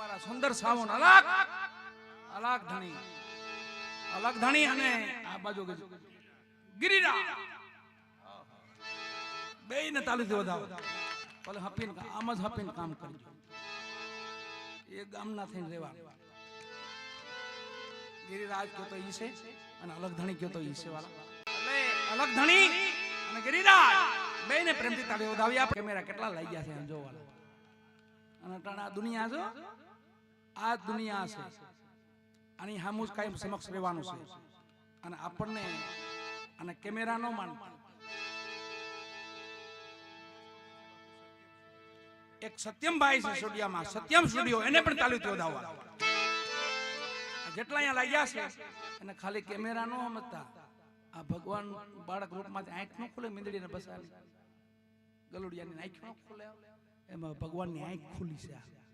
અમારા સુંદર સાવન અલગ ધણી અને આ બાજુ ગિરિરા બેયને તાલીથી વધાવો ભલે હપીને આમ જ હપીને કામ કરજો એ ગામના થઈને રહેવાનું ગિરિરાજ કયો તો ઈ છે અને અલગ ધણી કયો તો ઈ છે વાળા એટલે અલગ ધણી અને ગિરિરાજ બેયને પ્રેમથી તાળી વધાવી આપ કેમેરા કેટલા લઈ ગયા છે જો વાળા અને આ દુનિયા જો આ દુનિયા છે આની સામું કાયમ સમક્ષ રહેવાનું છે અને આપણને અને કેમેરા નો માન એક સત્યમભાઈ છે સ્ટુડિયોમાં સત્યમ સ્ટુડિયો એને પણ તાલીથી વધાવવા જેટલા અહીંયા લાગ્યા છે અને ખાલી કેમેરા નો સમજતા આ ભગવાન બાળક રૂપમાંથી આંખ ન ખુલે મીંદડીને બસાવી ગલુડિયાની આંખ ન ખુલે એમાં ભગવાનની આંખ ખુલી છે